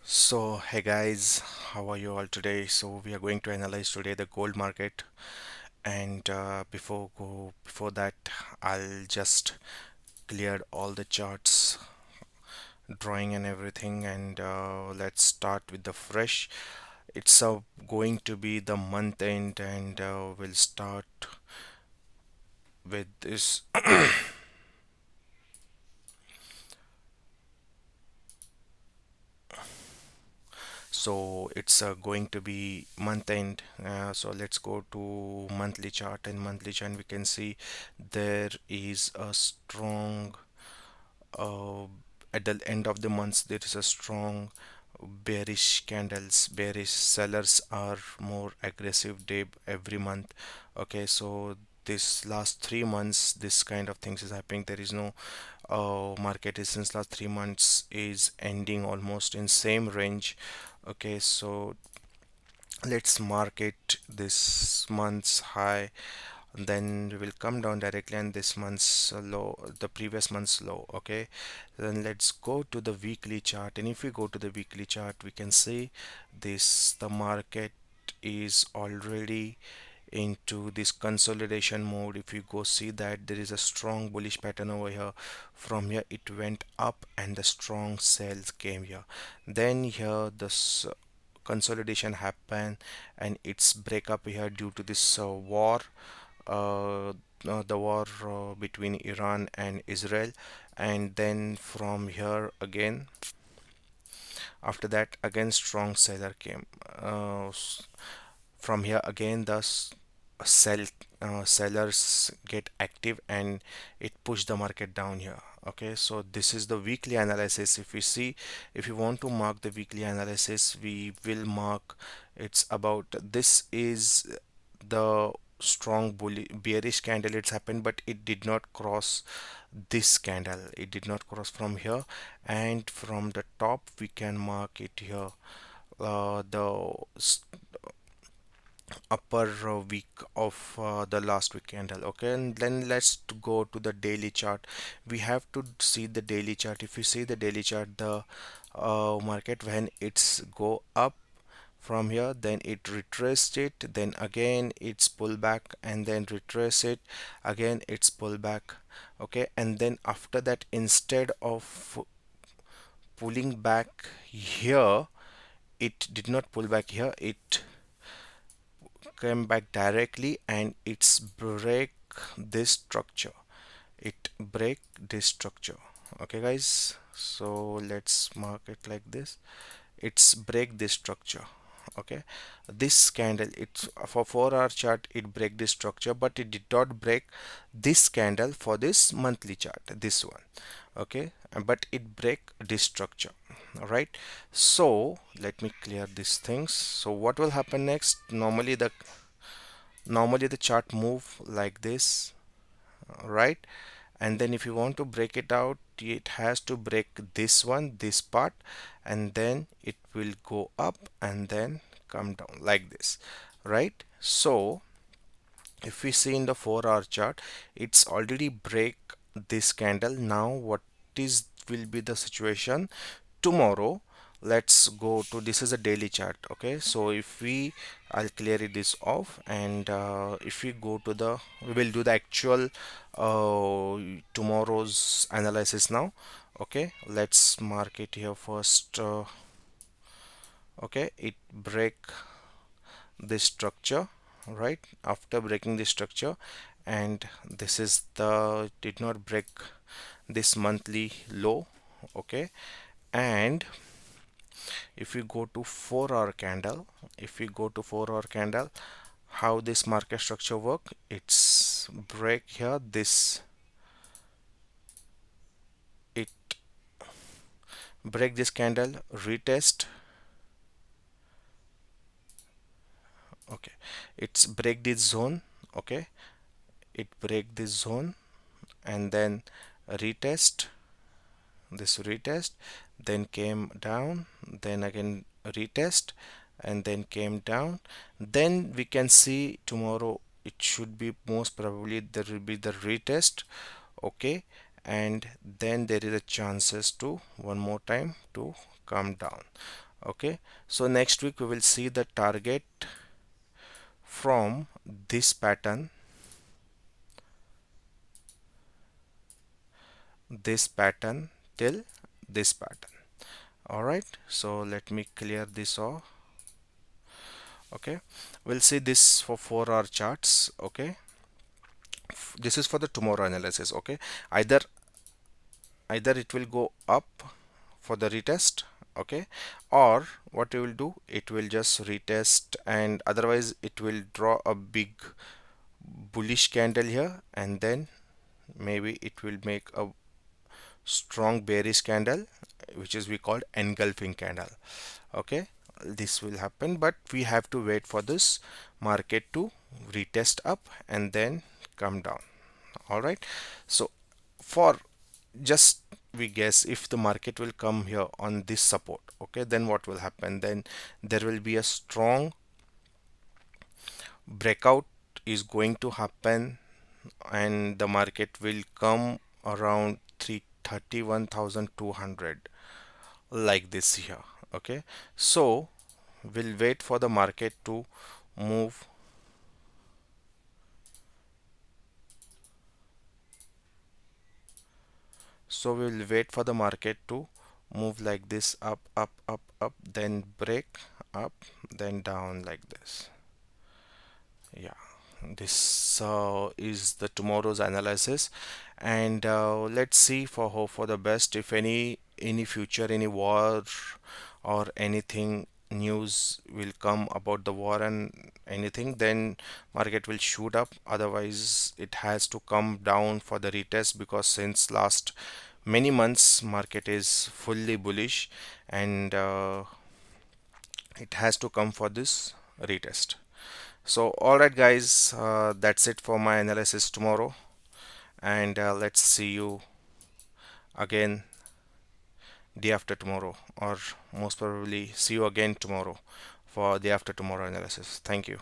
So, hey guys, how are you all today? So, we are going to analyze today the gold market, and before that, I'll just clear all the charts, drawing and everything, and let's start with the fresh. It's going to be the month end, and we'll start with this. So it's going to be month end. So let's go to monthly chart. And monthly chart, we can see there is a strong uh, at the end of the month there is a strong bearish candles. Bearish sellers are more aggressive day every month. Okay, so this last 3 months this kind of things is happening. There is no market is since last 3 months is ending almost in same range. Okay, so let's mark it this month's high, then we will come down directly, and this month's low, the previous month's low. Okay, then let's go to the weekly chart, and if we go to the weekly chart we can see this the market is already into this consolidation mode. If you go see that there is a strong bullish pattern over here. From here it went up and the strong sales came here, then here consolidation happened and it's break up here due to this war, uh, the war between Iran and Israel. And then from here again, after that again strong seller came. From here again the sell sellers get active and it pushed the market down here. Okay, so this is the weekly analysis. If we see, if you want to mark the weekly analysis, we will mark it's about this is the strong bullish bearish candle it's happened, but it did not cross this candle. It did not cross from here, and from the top we can mark it here, the upper week of the last week candle. Okay, and then let's go to the daily chart. We have to see the daily chart. If you see the daily chart, the market when it's go up from here, then it retraced it, then again it's pull back, and then retrace it again, it's pull back. Okay, and then after that, instead of pulling back here, it did not pull back here, it came back directly and it's break this structure. It break this structure. Okay guys, so let's mark it like this. It's break this structure. Okay, this candle, it's for 4 hour chart, it break this structure, but it did not break this candle for this monthly chart, this one. Okay, but it break this structure. All right, so let me clear these things. So what will happen next? Normally the chart move like this, right? And then if you want to break it out, it has to break this one, this part, and then it will go up and then come down like this, right? So if we see in the 4 hour chart, it's already break this candle. Now what is will be the situation tomorrow? Let's go to, this is a daily chart. Okay, so if we, I'll clear it this off, and if we go to the, we will do the actual tomorrow's analysis now. Okay, let's mark it here first. Okay, it break this structure, right? After breaking this structure, and this is the, did not break this monthly low. Okay, and if we go to 4 hour candle, if we go to 4 hour candle, how this market structure work? It's break here, this, it break this candle, retest. Okay, it's break this zone. Okay, it break this zone and then retest, this retest, then came down, then again retest, and then came down. Then we can see tomorrow it should be most probably there will be the retest. Okay, and then there is a chances to one more time to come down. Okay, so next week we will see the target from this pattern till this pattern. All right, so let me clear this off. Okay, we'll see this for 4 hour charts. Okay, this is for the tomorrow analysis. Okay, either either it will go up for the retest, okay, or what it will do, it will just retest, and otherwise it will draw a big bullish candle here, and then maybe it will make a strong bearish candle, which is we called engulfing candle. Okay, this will happen, but we have to wait for this market to retest up and then come down. All right, so for just we guess if the market will come here on this support, okay, then what will happen, then there will be a strong breakout is going to happen, and the market will come around 331,200 like this here. Okay, so we'll wait for the market to move. So we'll wait for the market to move like this, up, up, up, up, then break, up, then down like this. Yeah, this is the tomorrow's analysis, and let's see for hope for the best. If any future, any war or anything news will come about the war and anything, then market will shoot up. Otherwise, it has to come down for the retest, because since last many months market is fully bullish, and it has to come for this retest. So, all right, guys, that's it for my analysis tomorrow, and let's see you again day after tomorrow, or most probably see you again tomorrow for day after tomorrow analysis. Thank you.